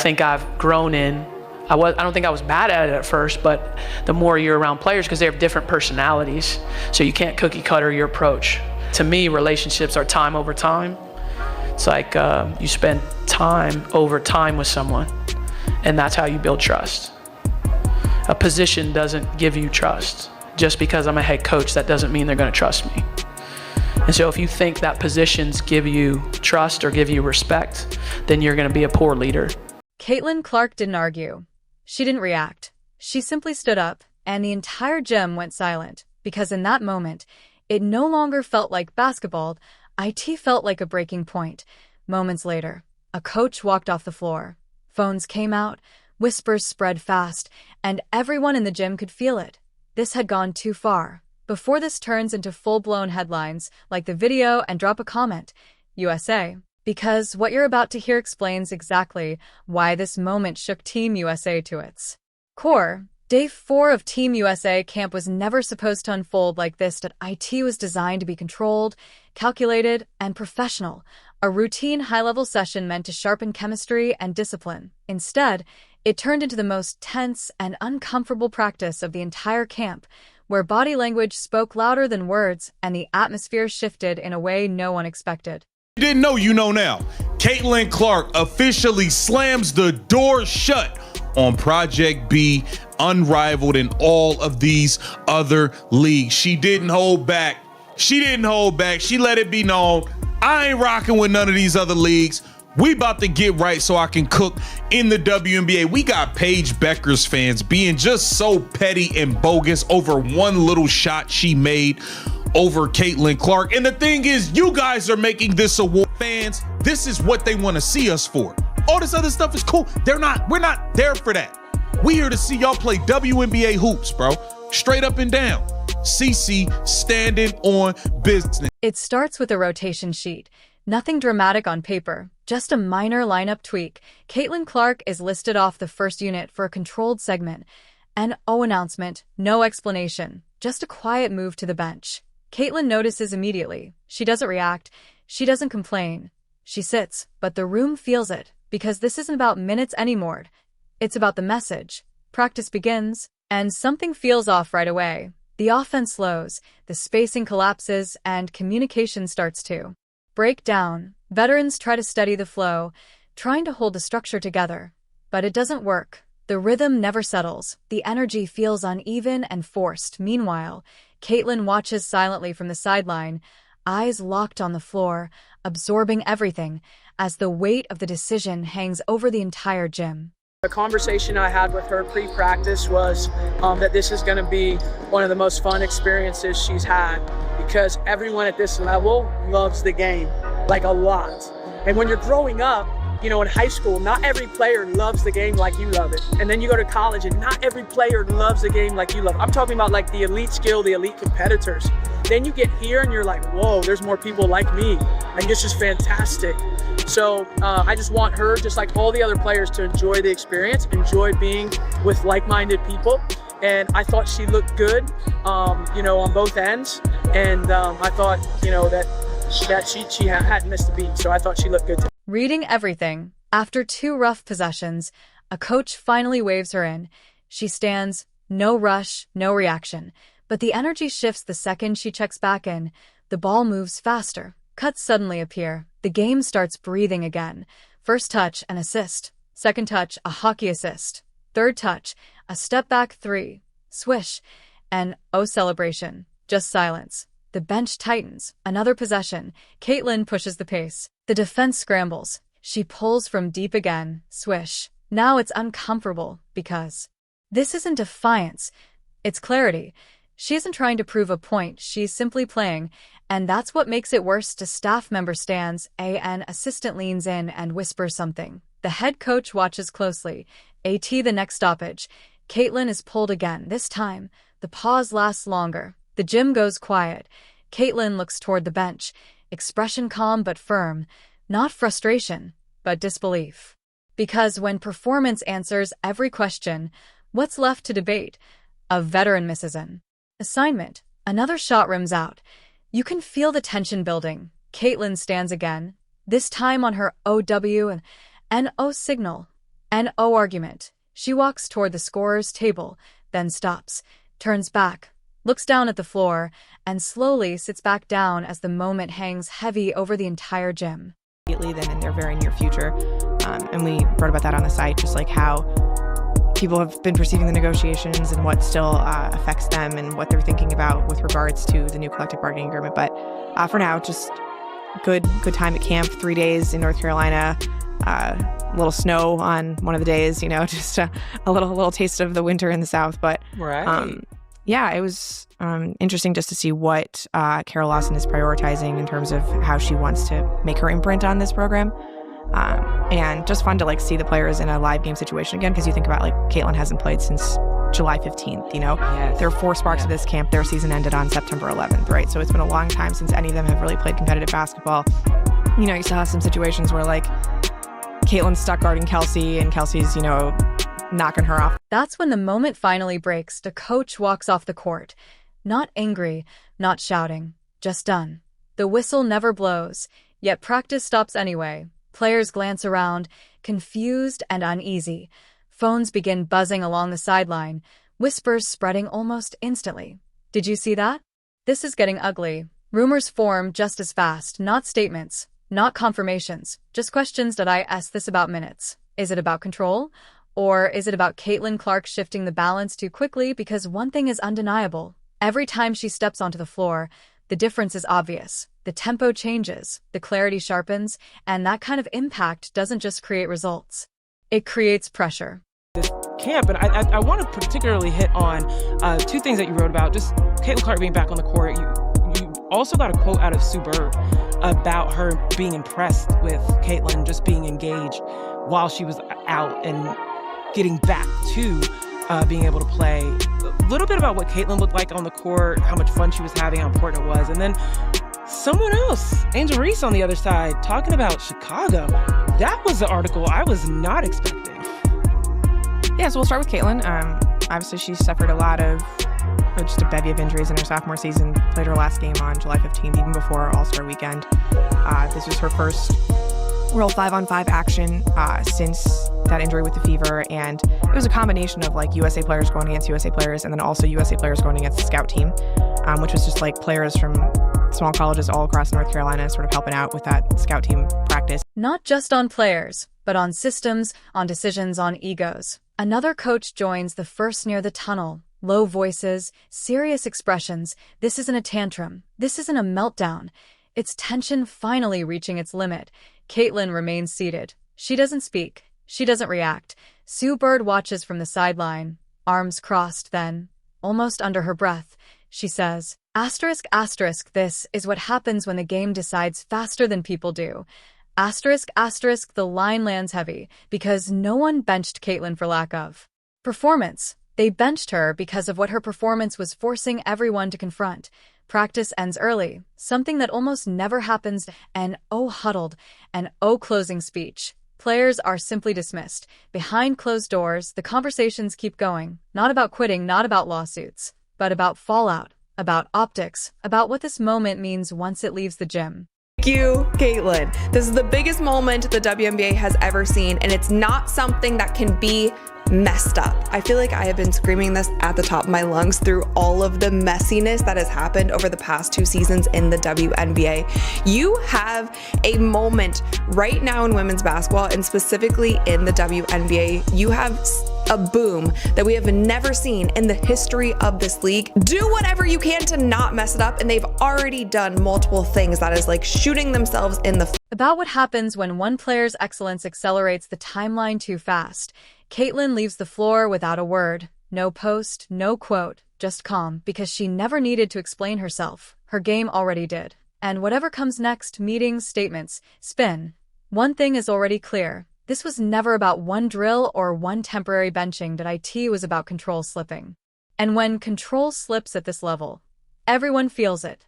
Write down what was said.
think I've grown in. I don't think I was bad at it at first, but the more you're around players, because they have different personalities, so you can't cookie cutter your approach. To me, relationships are time over time. It's like you spend time over time with someone, and that's how you build trust. A position doesn't give you trust. Just because I'm a head coach, that doesn't mean they're going to trust me. And so if you think that positions give you trust or give you respect, then you're going to be a poor leader. Caitlin Clark didn't argue. She didn't react. She simply stood up, and the entire gym went silent, because in that moment, it no longer felt like basketball. IT felt like a breaking point. Moments later, a coach walked off the floor. Phones came out, whispers spread fast, and everyone in the gym could feel it. This had gone too far. Before this turns into full-blown headlines, like the video and drop a comment, USA. Because what you're about to hear explains exactly why this moment shook Team USA to its core. Day 4 of Team USA camp was never supposed to unfold like this. That IT was designed to be controlled, calculated, and professional. A routine high-level session meant to sharpen chemistry and discipline. Instead, it turned into the most tense and uncomfortable practice of the entire camp, where body language spoke louder than words and the atmosphere shifted in a way no one expected. You didn't know, you know now. Caitlin Clark officially slams the door shut on Project B, unrivaled in all of these other leagues. She didn't hold back. She didn't hold back. She let it be known, I ain't rocking with none of these other leagues. We about to get right so I can cook in the WNBA. We got Paige Beckers fans being just so petty and bogus over one little shot she made over Caitlin Clark. And the thing is, you guys are making this award. Fans, this is what they want to see us for. All this other stuff is cool. We're not there for that. We here to see y'all play WNBA hoops, bro. Straight up and down. CC standing on business. It starts with a rotation sheet. Nothing dramatic on paper, just a minor lineup tweak. Caitlin Clark is listed off the first unit for a controlled segment. An announcement, no explanation, just a quiet move to the bench. Caitlin notices immediately. She doesn't react. She doesn't complain. She sits, but the room feels it, because this isn't about minutes anymore. It's about the message. Practice begins, and something feels off right away. The offense slows, the spacing collapses, and communication starts to break down. Veterans try to steady the flow, trying to hold the structure together. But it doesn't work. The rhythm never settles. The energy feels uneven and forced. Meanwhile, Caitlin watches silently from the sideline, eyes locked on the floor, absorbing everything, as the weight of the decision hangs over the entire gym. The conversation I had with her pre-practice was that this is going to be one of the most fun experiences she's had, because everyone at this level loves the game, like a lot. And when you're growing up, you know, in high school, not every player loves the game like you love it. And then you go to college and not every player loves the game like you love it. I'm talking about like the elite skill, the elite competitors. Then you get here and you're like, whoa, there's more people like me. And this is fantastic. So I just want her, just like all the other players, to enjoy the experience, enjoy being with like-minded people. And I thought she looked good, you know, on both ends. And I thought, you know, that she hadn't missed a beat. So I thought she looked good too. Reading everything, after 2 rough possessions, a coach finally waves her in. She stands, no rush, no reaction. But the energy shifts the second she checks back in. The ball moves faster. Cuts suddenly appear. The game starts breathing again. First touch, an assist. Second touch, a hockey assist. Third touch, a step back 3. Swish. And celebration. Just silence. The bench tightens. Another possession. Caitlin pushes the pace. The defense scrambles. She pulls from deep again. Swish. Now it's uncomfortable, because this isn't defiance. It's clarity. She isn't trying to prove a point. She's simply playing. And that's what makes it worse. A staff member stands. An assistant leans in and whispers something. The head coach watches closely. The next stoppage. Caitlin is pulled again. This time, the pause lasts longer. The gym goes quiet. Caitlin looks toward the bench. Expression calm but firm. Not frustration, but disbelief. Because when performance answers every question, what's left to debate? A veteran misses an assignment. Another shot rims out. You can feel the tension building. Caitlin stands again, this time on her OW and NO signal. N-O argument. She walks toward the scorer's table, then stops, turns back, looks down at the floor, and slowly sits back down as the moment hangs heavy over the entire gym. Than in their very near future. And we wrote about that on the site, just like how people have been perceiving the negotiations and what still affects them and what they're thinking about with regards to the new collective bargaining agreement. But for now, just good time at camp, 3 days in North Carolina, a little snow on one of the days, just a little taste of the winter in the South. But yeah, it was interesting just to see what Carol Lawson is prioritizing in terms of how she wants to make her imprint on this program. And just fun to see the players in a live game situation again, because you think about Caitlin hasn't played since July 15th, Yes. There are 4 sparks of this camp. Their season ended on September 11th, right? So it's been a long time since any of them have really played competitive basketball. You still have some situations where Caitlin's stuck guarding Kelsey and Kelsey's, knocking her off. That's when the moment finally breaks. The coach walks off the court. Not angry, not shouting, just done. The whistle never blows, yet practice stops anyway. Players glance around, confused and uneasy. Phones begin buzzing along the sideline, whispers spreading almost instantly. Did you see that? This is getting ugly. Rumors form just as fast, not statements, not confirmations, just questions. Did I ask this about minutes? Is it about control? Or is it about Caitlin Clark shifting the balance too quickly? Because one thing is undeniable. Every time she steps onto the floor, the difference is obvious. The tempo changes, the clarity sharpens, and that kind of impact doesn't just create results. It creates pressure. This camp, and I want to particularly hit on 2 things that you wrote about. Just Caitlin Clark being back on the court. You also got a quote out of Sue Bird about her being impressed with Caitlin just being engaged while she was out and getting back to being able to play. A little bit about what Caitlin looked like on the court, how much fun she was having, how important it was. And then someone else, Angel Reese on the other side, talking about Chicago. That was the article I was not expecting. Yeah, so we'll start with Caitlin. Obviously, she suffered just a bevy of injuries in her sophomore season, played her last game on July 15th, even before All-Star Weekend. This was her first real 5-on-5 action since that injury with the fever, and it was a combination of USA players going against USA players and then also USA players going against the scout team, which was just players from small colleges all across North Carolina sort of helping out with that scout team practice. Not just on players, but on systems, on decisions, on egos. Another coach joins the first near the tunnel. Low voices, serious expressions. This isn't a tantrum. This isn't a meltdown. It's tension finally reaching its limit. Caitlin remains seated. She doesn't speak. She doesn't react. Sue Bird watches from the sideline, arms crossed. Then, almost under her breath, she says, ***, this is what happens when the game decides faster than people do. ***, the line lands heavy because no one benched Caitlin for lack of performance. They benched her because of what her performance was forcing everyone to confront. Practice ends early, something that almost never happens, and huddled, and closing speech. Players are simply dismissed. Behind closed doors, the conversations keep going, not about quitting, not about lawsuits, but about fallout, about optics, about what this moment means once it leaves the gym. Thank you, Caitlin. This is the biggest moment the WNBA has ever seen, and it's not something that can be messed up. I feel like I have been screaming this at the top of my lungs through all of the messiness that has happened over the past 2 seasons in the WNBA. You have a moment right now in women's basketball, and specifically in the WNBA. You have a boom that we have never seen in the history of this league. Do whatever you can to not mess it up, and they've already done multiple things that is shooting themselves in the About what happens when one player's excellence accelerates the timeline too fast. Caitlin leaves the floor without a word. No post, no quote, just calm, because she never needed to explain herself. Her game already did. And whatever comes next, meetings, statements, spin. One thing is already clear. This was never about one drill or one temporary benching. It was about control slipping. And when control slips at this level, everyone feels it.